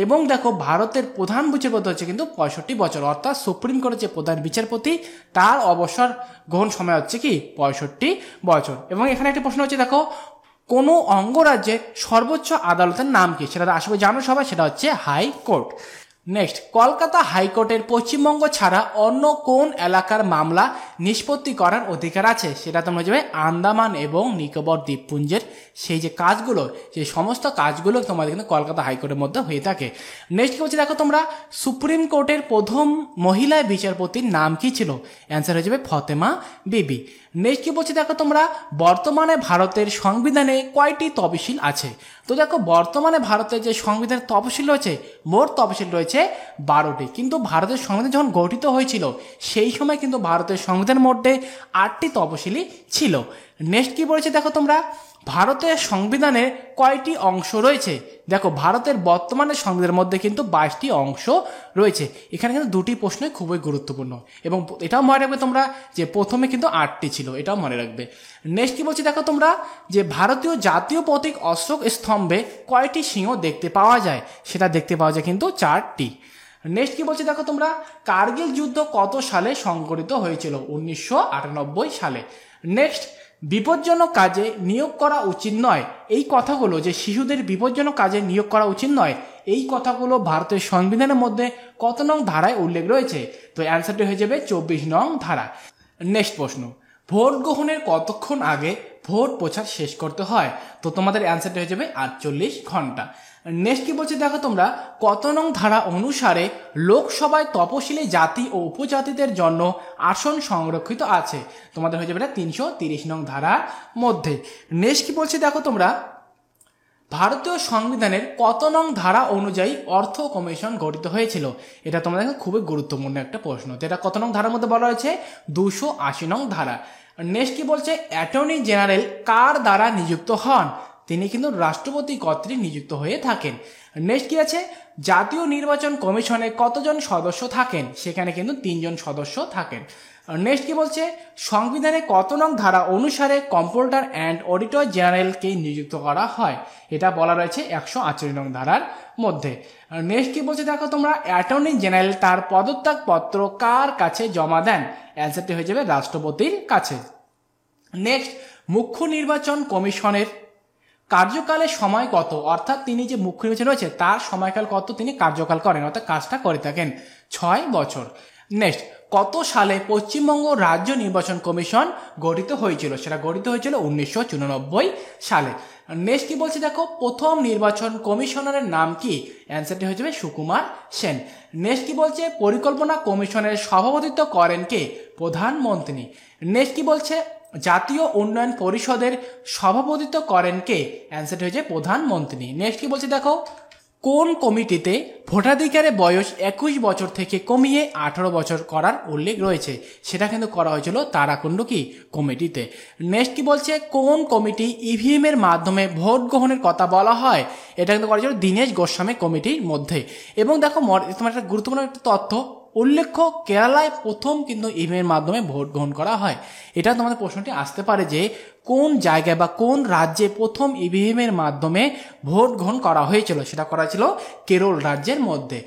এবং দেখো ভারতের প্রধান বিচারপতি হচ্ছে কিন্তু 65 বছর। অর্থাৎ সুপ্রিম কোর্টের যে প্রধান বিচারপতি তার অবসর গ্রহণ সময় হচ্ছে কি 65 বছর। এবং এখানে একটা প্রশ্ন হচ্ছে দেখো, কোনো অঙ্গরাজ্যের সর্বোচ্চ আদালতের নাম কি? সেটা আশা করি জানো সবাই, সেটা হচ্ছে হাইকোর্ট। নেক্সট, কলকাতা হাইকোর্টের পশ্চিমবঙ্গ ছাড়া অন্য কোন এলাকার মামলা নিষ্পত্তি করার অধিকার আছে? সেটা তোমরা যাবে আন্দামান এবং নিকোবর দ্বীপপুঞ্জের সেই যে কাজগুলো, সেই সমস্ত কাজগুলো তোমাদের কিন্তু কলকাতা হাইকোর্টের মধ্যে হয়ে থাকে। নেক্সট কি হচ্ছে দেখো তোমরা, সুপ্রিম কোর্টের প্রথম মহিলা বিচারপতির নাম কি ছিল? অ্যান্সার হয়ে যাবে ফতেমা বিবি। নেক্সট কি বলছে দেখো তোমরা, বর্তমানে ভারতের সংবিধানে কয়টি তফসিল আছে? তো দেখো বর্তমানে ভারতের যে সংবিধানের তফসিল রয়েছে, মোট তফসিল রয়েছে 12টি। কিন্তু ভারতের সংবিধান যখন গঠিত হয়েছিল সেই সময় কিন্তু ভারতের সংবিধানের মধ্যে 8টি তফসিলই ছিল। নেক্সট কি বলেছে দেখো তোমরা, ভারতের সংবিধানের কয়টি অংশ রয়েছে? দেখো ভারতের বর্তমানে সংবিধানের মধ্যে কিন্তু 22টি অংশ রয়েছে। এখানে কিন্তু 2টি প্রশ্নই খুবই গুরুত্বপূর্ণ এবং এটাও মনে রাখবে তোমরা যে প্রথমে কিন্তু 8টি ছিল, এটাও মনে রাখবে। নেক্সট কি বলছে দেখো তোমরা, যে ভারতীয় জাতীয় প্রতীক অশোক স্তম্ভে কয়টি সিংহ দেখতে পাওয়া যায়? সেটা দেখতে পাওয়া যায় কিন্তু 4টি। নেক্সট কি বলছে দেখো তোমরা, কার্গিল যুদ্ধ কত সালে সংঘটিত হয়েছিল? 1998 সালে। নেক্সট, বিপজ্জনক কাজে নিয়োগ করা উচিত নয়, এই কথাগুলো যে শিশুদের বিপজ্জনক কাজে নিয়োগ করা উচিত নয়, এই কথাগুলো ভারতের সংবিধানের মধ্যে কত নং ধারায় উল্লেখ রয়েছে? তো অ্যান্সারটি হয়ে যাবে 24 নং ধারা। নেক্সট প্রশ্ন, ভোট গ্রহণের কতক্ষণ আগে ভোট প্রচার শেষ করতে হয়? তো তোমাদের অ্যান্সারটি হয়ে যাবে 48 ঘন্টা। নেক্সট কি বলছে দেখো তোমরা, কত নং ধারা অনুসারে লোকসভায় তপশিলি জাতি ও উপজাতিদের জন্য আসন সংরক্ষিত আছে? তোমাদের হয়ে যাবে 330 নং ধারার মধ্যে। নেক্সট কি বলছে দেখো তোমরা, ভারতীয় সংবিধানের কত নং ধারা অনুযায়ী অর্থ কমিশন গঠিত হয়েছিল? এটা তোমাদের খুবই গুরুত্বপূর্ণ একটা প্রশ্ন। তো এটা কত নং ধারার মধ্যে বলা হয়েছে? 280 নং ধারা। নেক্সট কি বলছে, অ্যাটর্নি জেনারেল কার দ্বারা নিযুক্ত হন? তিনি কিন্তু রাষ্ট্রপতি কর্তৃক নিযুক্ত হয়ে থাকেন। নেক্সট কি আছে, জাতীয় নির্বাচন কমিশনে কতজন সদস্য থাকেন? সেখানে কিন্তু 3 জন সদস্য থাকেন। নেক্সট কি বলছে, সংবিধানে কত নং ধারা অনুসারে কম্পোর্টার অ্যান্ড অডিটর জেনারেলকে নিযুক্ত করা হয়? এটা বলা রয়েছে 148 নং ধারার মধ্যে। নেক্সট কি বলছে দেখো তোমরা, অ্যাটর্নি জেনারেল তার পদত্যাগ পত্র কার কাছে জমা দেন? অ্যান্সারটি হয়ে যাবে রাষ্ট্রপতির কাছে। নেক্সট, মুখ্য নির্বাচন কমিশনের কার্যকালের সময় কত? অর্থাৎ তিনি যে মুখ্য নির্বাচন রয়েছে তার সময়কাল কত তিনি কার্যকাল করেন, অর্থাৎ কাজটা করে থাকেন? 6 বছর। নেক্সট, কত সালে পশ্চিমবঙ্গ রাজ্য নির্বাচন কমিশন গঠিত হয়েছিল? সেটা গঠিত হয়েছিল 1994 সালে। নেক্সট কি বলছে দেখো, প্রথম নির্বাচন কমিশনারের নাম কি? অ্যান্সারটি হয়ে যাবে সুকুমার সেন। নেক্সট কি বলছে, পরিকল্পনা কমিশনের সভাপতিত্ব করেন কে? প্রধানমন্ত্রী। নেক্সট কি বলছে, জাতীয় উন্নয়ন পরিষদের সভাপতিত্ব করেন কে? অ্যান্সারটি হয়ে যায় প্রধানমন্ত্রী। নেক্সট কি বলছে দেখো, কোন কমিটিতে ভোটাধিকারের বয়স 21 বছর থেকে কমিয়ে 18 বছর করার উল্লেখ রয়েছে? সেটা কিন্তু করা হয়েছিল তারাকুণ্ড কি কমিটিতে। নেক্সট কি বলছে, কোন কমিটি ইভিএম এর মাধ্যমে ভোট গ্রহণের কথা বলা হয়? এটা কিন্তু করা হয়েছিল দীনেশ গোস্বামী কমিটির মধ্যে। এবং দেখো তোমার একটা গুরুত্বপূর্ণ একটা তথ্য উল্লেখ্য, কেরালায় প্রথম কিন্তু ইভিএমের মাধ্যমে ভোট গ্রহণ করা হয়। এটা তোমাদের প্রশ্নটি আসতে পারে যে কোন জায়গায় বা কোন রাজ্যে প্রথম ইভিএমের মাধ্যমে ভোট গ্রহণ করা হয়েছিল? সেটা করা ছিল কেরল রাজ্যের মধ্যে।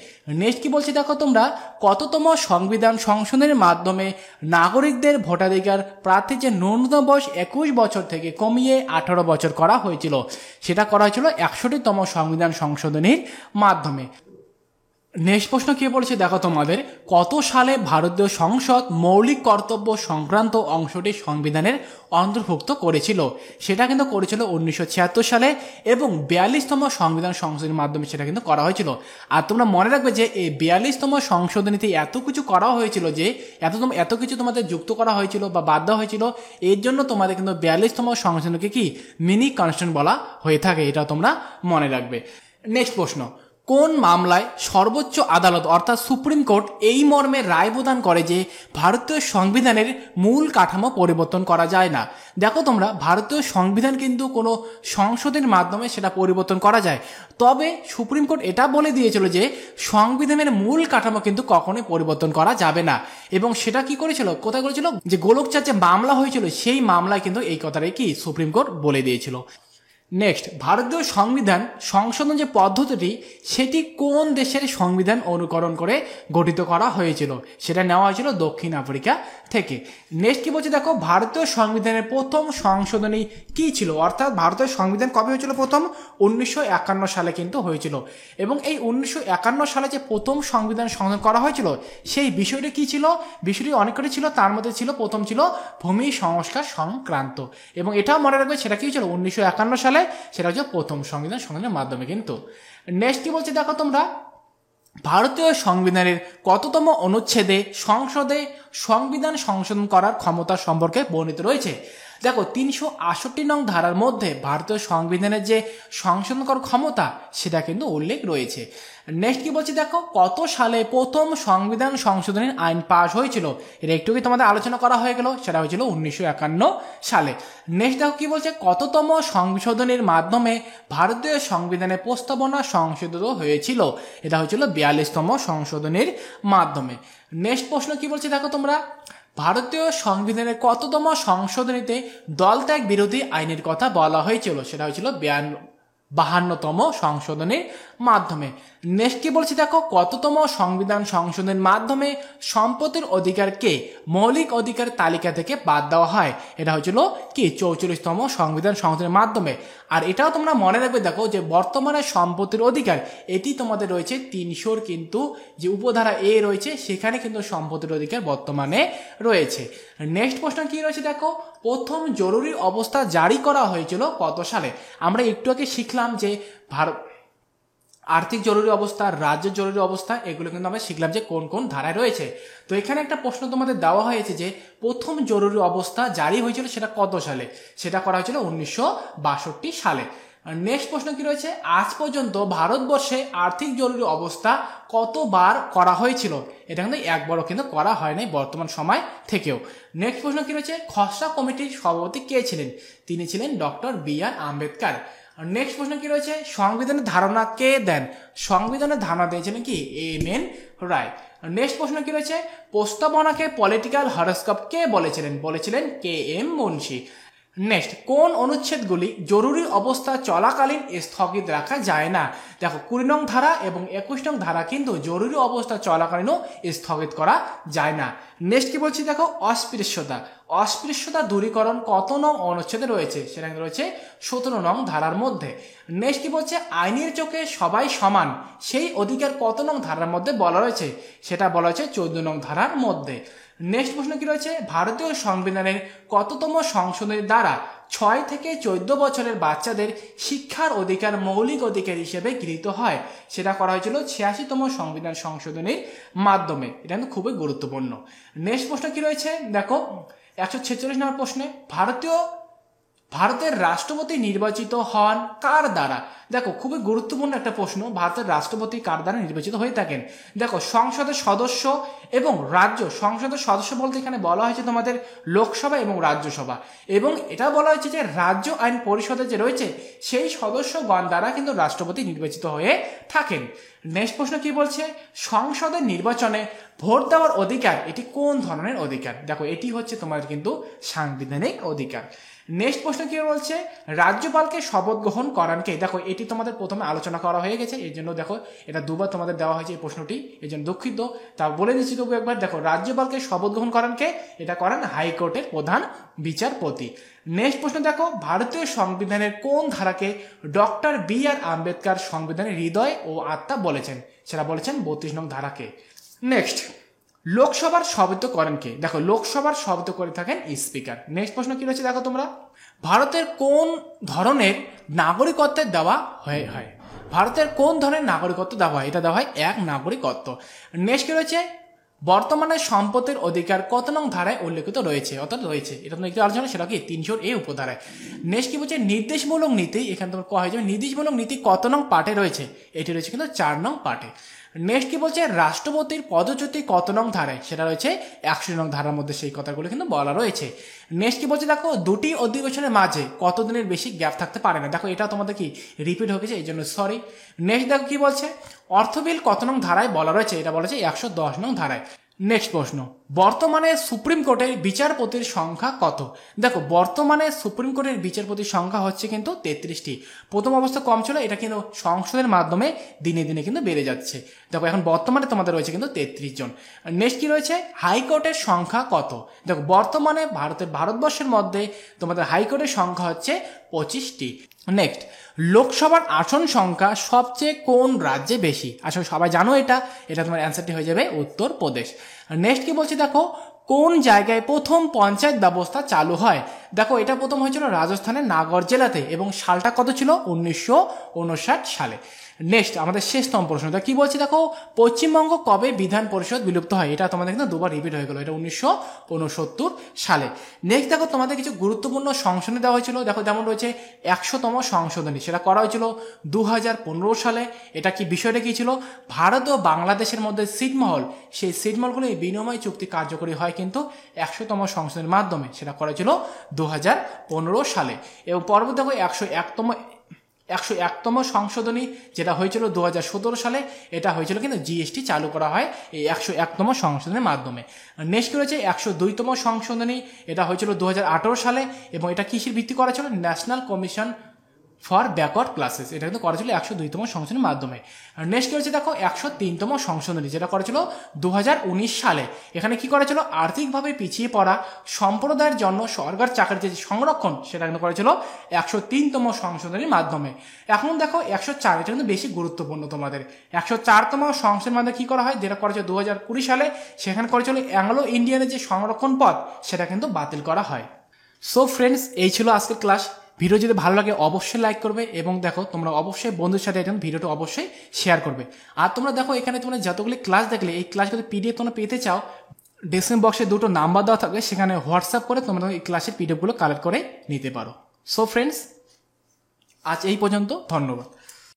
নেক্সট কি বলছি দেখো, তোমরা কততম সংবিধান সংশোধনের মাধ্যমে নাগরিকদের ভোটাধিকার প্রার্থীর যে ন্যূনতম বয়স 21 বছর থেকে কমিয়ে 18 বছর করা হয়েছিল? সেটা করা হয়েছিল 61তম সংবিধান সংশোধনীর মাধ্যমে। নেক্সট প্রশ্ন কি বলছে দেখো, তোমাদের কত সালে ভারতীয় সংসদ মৌলিক কর্তব্য সংক্রান্ত অংশটি সংবিধানের অন্তর্ভুক্ত করেছিল? সেটা কিন্তু করেছিল 1976 সালে এবং 42তম সংবিধান সংশোধনীর মাধ্যমে সেটা কিন্তু করা হয়েছিল। আর তোমরা মনে রাখবে যে এই 42তম সংশোধনীতে এত কিছু করা হয়েছিল যে এত কিছু তোমাদের যুক্ত করা হয়েছিল বা বাদ দেওয়া হয়েছিল, এর জন্য তোমাদের কিন্তু 42তম সংশোধনীকে কি মিনি কনস্টিটিউশন বলা হয়ে থাকে, এটা তোমরা মনে রাখবে। নেক্সট প্রশ্ন, কোন মামলায় সর্বোচ্চ আদালত অর্থাৎ সুপ্রিম কোর্ট এই মর্মে রায় প্রদান করে যে ভারতীয় সংবিধানের মূল কাঠামো পরিবর্তন করা যায় না? দেখো তোমরা, ভারতীয় সংবিধান কিন্তু কোনো সংশোধনের মাধ্যমে সেটা পরিবর্তন করা যায়, তবে সুপ্রিম কোর্ট এটা বলে দিয়েছিল যে সংবিধানের মূল কাঠামো কিন্তু কখনোই পরিবর্তন করা যাবে না। এবং সেটা কি করেছিল, কোথায় করেছিল, যে গোলকচাঁদ যে মামলা হয়েছিল সেই মামলায় কিন্তু এই কথাটাই কি সুপ্রিম কোর্ট বলে দিয়েছিল। নেক্সট, ভারতীয় সংবিধান সংশোধন যে পদ্ধতিটি সেটি কোন দেশের সংবিধান অনুকরণ করে গঠিত করা হয়েছিল? সেটা নেওয়া হয়েছিল দক্ষিণ আফ্রিকা থেকে। নেক্সট কি বলছে দেখো, ভারতীয় সংবিধানের প্রথম সংশোধনী কি ছিল? অর্থাৎ ভারতের সংবিধান কবে হয়েছিল? প্রথম 1951 সালে কিন্তু হয়েছিল। এবং এই 1951 সালে যে প্রথম সংবিধান সংশোধন করা হয়েছিল সেই বিষয়টি কি ছিল? বিষয়টি অনেকটাই ছিল, তার মধ্যে ছিল প্রথম ছিল ভূমি সংস্কার সংক্রান্ত। এবং এটাও মনে রাখবে সেটা কি হয়েছিল 1951 সালে, সেটা হচ্ছে প্রথম সংবিধান সংশোধনের মাধ্যমে কিন্তু। নেক্সট কি বলছে দেখো, তোমরা ভারতীয় সংবিধানের কততম অনুচ্ছেদে সংসদে সংবিধান সংশোধন করার ক্ষমতা সম্পর্কে বর্ণিত রয়েছে? দেখো, 368 নং ধারার মধ্যে ভারতীয় সংবিধানের যে সংশোধন করার ক্ষমতা সেটা কিন্তু উল্লেখ রয়েছে। নেক্সট কি বলছি দেখো, কত সালে প্রথম সংবিধান সংশোধনের আইন পাশ হয়েছিল? এটা একটু কি তোমাদের আলোচনা করা হয়ে গেল, সেটা হয়েছিল 1951 সালে। নেক্সট দেখো কি বলছে, কততম সংশোধনের মাধ্যমে ভারতীয় সংবিধানের প্রস্তাবনা সংশোধিত হয়েছিল? এটা হয়েছিল 42তম সংশোধনের মাধ্যমে। নেক্সট প্রশ্ন কি বলছে দেখো, তোমরা ভারতীয় সংবিধানের কততম সংশোধনীতে দলত্যাগ বিরোধী আইনের কথা বলা হয়েছিল? সেটা হয়েছিল 52তম সংশোধনের মাধ্যমে। নেক্সট কি বলছি দেখো, কততম সংবিধান সংশোধনের মাধ্যমে সম্পত্তির অধিকারকে মৌলিক অধিকার তালিকা থেকে বাদ দেওয়া হয়? এটা হয়েছিল কি 44তম সংবিধান সংশোধনের মাধ্যমে। আর এটাও তোমরা মনে রাখবে দেখো, যে বর্তমানে সম্পত্তির অধিকার এটি তোমাদের রয়েছে 300 কিন্তু যে উপধারা এ রয়েছে সেখানে কিন্তু সম্পত্তির অধিকার বর্তমানে রয়েছে। নেক্সট প্রশ্ন কি রয়েছে দেখো, প্রথম জরুরি অবস্থা জারি করা হয়েছিল কত সালে? আমরা একটু আগে শিখলাম যে আর্থিক জরুরি অবস্থা, রাজ্য জরুরি অবস্থা, এগুলো কিন্তু আমরা শিখলাম যে কোন কোন ধারায় রয়েছে। তো এখানে একটা প্রশ্ন তোমাদের দেওয়া হয়েছে যে প্রথম জরুরি অবস্থা জারি হয়েছিল সেটা কত সালে? সেটা করা হয়েছিল 1962 সালে। নেক্সট প্রশ্ন কি রয়েছে, আজ পর্যন্ত ভারতবর্ষে আর্থিক জরুরি অবস্থা কতবার করা হয়েছিল? এটা কিন্তু একবারও কিন্তু করা হয় নাই বর্তমান সময় থেকেও। নেক্সট প্রশ্ন কি রয়েছে, খসড়া কমিটির সভাপতি কে ছিলেন? তিনি ছিলেন ডক্টর বি.আর. আম্বেদকর। নেক্সট প্রশ্ন কি রয়েছে, সংবিধানের ধারণা কে দেন? সংবিধানের ধারণা দিয়েছিলেন কি এম.এন. রায়। নেক্সট প্রশ্ন কি রয়েছে, প্রস্তাবনাকে পলিটিক্যাল হরস্কোপ কে বলেছিলেন? বলেছিলেন কে.এম. মুন্সি। নেক্সট, কোন অনুচ্ছেদগুলি জরুরি অবস্থা চলাকালীন স্থগিত রাখা যায় না? দেখো 20 নং ধারা এবং 21 নং ধারা কিন্তু জরুরি অবস্থা চলাকালীনও স্থগিত করা যায় না। নেক্সট কি বলছি দেখো, অস্পৃশ্যতা। অস্পৃশ্যতা দূরীকরণ কত নং অনুচ্ছেদে রয়েছে? সেটা রয়েছে 17 নং ধারার মধ্যে। নেক্সট কি বলছে, আইনের চোখে সবাই সমান সেই অধিকার কত নং ধারার মধ্যে বলা রয়েছে? সেটা বলা হয়েছে 14 নং ধারার মধ্যে। নেক্সট প্রশ্ন কি রয়েছে, ভারতীয় সংবিধানের কততম সংশোধনের দ্বারা 6 থেকে 14 বছরের বাচ্চাদের শিক্ষার অধিকার মৌলিক অধিকার হিসেবে গৃহীত হয়? সেটা করা হয়েছিল 86তম সংবিধান সংশোধনের মাধ্যমে। এটা কিন্তু খুবই গুরুত্বপূর্ণ। নেক্সট প্রশ্ন কি রয়েছে দেখো, 146 নম্বর প্রশ্নে, ভারতের রাষ্ট্রপতি নির্বাচিত হন কার দ্বারা? দেখো খুবই গুরুত্বপূর্ণ একটা প্রশ্ন, ভারতের রাষ্ট্রপতি কার দ্বারা নির্বাচিত হয়ে থাকেন? দেখো সংসদের সদস্য এবং সংসদের সদস্য বলতে এখানে বলা হয়েছে তোমাদের লোকসভা এবং রাজ্যসভা, এবং এটা বলা হয়েছে যে রাজ্য আইন পরিষদে যে রয়েছে সেই সদস্যগণ দ্বারা কিন্তু রাষ্ট্রপতি নির্বাচিত হয়ে থাকেন। নেক্সট প্রশ্ন কি বলছে, সংসদের নির্বাচনে ভোট দেওয়ার অধিকার এটি কোন ধরনের অধিকার? দেখো এটি হচ্ছে তোমাদের কিন্তু সাংবিধানিক অধিকার। নেক্সট প্রশ্ন কি বলছে, রাজ্যপালকে শপথ গ্রহণ করান কে? দেখো এটি তোমাদের প্রথমে আলোচনা করা হয়ে গেছে, এই জন্য দেখো এটা দুবার তোমাদের দেওয়া হয়েছে এই প্রশ্নটি, এই জন্য দুঃখিত। তা বলে দিচ্ছি তবু একবার, দেখো রাজ্যপালকে শপথ গ্রহণ করান কে? এটা করেন হাইকোর্টের প্রধান বিচারপতি। নেক্সট প্রশ্ন দেখো, ভারতীয় সংবিধানের কোন ধারাকে ডক্টর বি.আর. আম্বেদকর সংবিধানের হৃদয় ও আত্মা বলেছেন? সেটা বলেছেন 32 নং ধারাকে। নেক্সট, লোকসভার সভাপতিত্ব করেন কে? দেখো লোকসভার সভাপতিত্ব করে থাকেন স্পিকার। নেক্সট প্রশ্ন কি রয়েছে দেখো তোমরা, ভারতের কোন ধরনের নাগরিকত্ব দেওয়া হয়? ভারতের কোন ধরনের নাগরিকত্ব দেওয়া হয়? এটা দেওয়া হয় এক নাগরিকত্ব। নেক্সট কি রয়েছে, বর্তমানে সম্পত্তির অধিকার কত নং ধারায় উল্লেখিত রয়েছে? অর্থাৎ রয়েছে, এটা তোমরা একটু আলোচনা, সেটা কি 300 উপধারায়। নেক্সট কি বলছে, নির্দেশমূলক নীতি, এখানে তোমার কোয়া হয়ে যাবে নির্দেশমূলক নীতি কত নং পার্টে রয়েছে? এটি রয়েছে কিন্তু 4 নং পার্টে। নেক্সট কি বলছে, রাষ্ট্রপতির পদচ্যুতি কত নং ধারায়? সেটা রয়েছে 100 নং ধারার মধ্যে, সেই কথাগুলো কিন্তু বলা রয়েছে। নেক্সট কি বলছে দেখো, দুটি অধিবেশনের মাঝে কত দিনের বেশি গ্যাপ থাকতে পারে না? দেখো এটা তোমাদের কি রিপিট হয়ে গেছে, এই জন্য সরি। নেক্সট দেখো কি বলছে, অর্থ বিল কত নং ধারায় বলা রয়েছে? এটা বলা হয়েছে 110 নং ধারায়। নেক্সট প্রশ্ন, বর্তমানে সুপ্রিম কোর্টের বিচারপতির সংখ্যা কত? দেখো বর্তমানে সুপ্রিম কোর্টের বিচারপতির সংখ্যা হচ্ছে কিন্তু 33টি। প্রথম অবস্থা কম ছিল, এটা কিন্তু সংসদের মাধ্যমে দিনে দিনে কিন্তু বেড়ে যাচ্ছে। দেখো এখন বর্তমানে তোমাদের রয়েছে কিন্তু 33 জন। নেক্সট কি রয়েছে, হাইকোর্টের সংখ্যা কত? দেখো বর্তমানে ভারতবর্ষের মধ্যে তোমাদের হাইকোর্টের সংখ্যা হচ্ছে 25টি। নেক্সট, লোকসভার আসন সংখ্যা সবচেয়ে কোন রাজ্যে বেশি? আসলে সবাই জানো এটা তোমার অ্যান্সারটি হয়ে যাবে উত্তরপ্রদেশ। নেক্সট কি বলছি দেখো, কোন জায়গায় প্রথম পঞ্চায়েত ব্যবস্থা চালু হয়? দেখো এটা প্রথম হয়েছিল রাজস্থানের নাগর জেলাতে, এবং সালটা কত ছিল? 1959 সালে। নেক্সট আমাদের শেষতম প্রশ্নটা কি বলছি দেখো, পশ্চিমবঙ্গ কবে বিধান পরিষদ বিলুপ্ত হয়? এটা তোমাদের কিন্তু দুবার রিপিট হয়ে গেল, এটা 1969 সালে। নেক্সট দেখো তোমাদের কিছু গুরুত্বপূর্ণ সংশোধনী দেওয়া হয়েছিল, দেখো যেমন রয়েছে 100তম সংশোধনী, সেটা করা হয়েছিল 2015 সালে। এটা কি বিষয়টা কি ছিল, ভারত ও বাংলাদেশের মধ্যে ছিটমহল, সেই ছিটমহলগুলো বিনিময় চুক্তি কার্যকরী হয় কিন্তু 100তম সংশোধনীর মাধ্যমে, সেটা করা ছিল 2015 সালে। এবং পরবর্তী দেখো 101তম সংশোধনী যেটা হয়েছিল 2017 সালে, এটা হয়েছিল কিন্তু জিএসটি চালু করা হয় এই 101তম সংশোধনের মাধ্যমে। নেক্সট রয়েছে 102তম সংশোধনী, এটা হয়েছিল 2018 সালে, এবং এটা কিসের ভিত্তি করা ছিল? National commission for backward classes, এটা কিন্তু করা ছিল 102তম সংশোধনের মাধ্যমে। আর নেক্সট রয়েছে দেখো 103তম সংশোধনী, যেটা করেছিল 2019 সালে। এখানে কি করেছিল, আর্থিকভাবে পিছিয়ে পড়া সম্প্রদায়ের জন্য সরকার চাকরির যে সংরক্ষণ, সেটা কিন্তু করেছিল 103তম সংশোধনীর মাধ্যমে। এখন দেখো 104, এটা কিন্তু বেশি গুরুত্বপূর্ণ তোমাদের। 104তম সংশোধনের মাধ্যমে কি করা হয়, যেটা করেছিল 2020 সালে, সেখানে করেছিল অ্যাংলো ইন্ডিয়ানের যে সংরক্ষণ পদ, সেটা কিন্তু বাতিল করা হয়। সো ফ্রেন্ডস, এই ছিল আজকের ক্লাস। ভিডিও যদি ভালো লাগে অবশ্যই লাইক করবে, এবং দেখো তোমরা অবশ্যই বন্ধুর সাথে এটা ভিডিওটা অবশ্যই শেয়ার করবে। আর তোমরা দেখো এখানে তোমরা যতগুলি ক্লাস দেখলে, এই ক্লাসগুলো পিডিএফ তোমরা পেতে চাও, ডেসক্রিপশন বক্সে দুটো নাম্বার দেওয়া থাকবে, সেখানে হোয়াটসঅ্যাপ করে তোমরা এই ক্লাসের পিডিএফগুলো কালেক্ট করে নিতে পারো। সো ফ্রেন্ডস, আজ এই পর্যন্ত, ধন্যবাদ।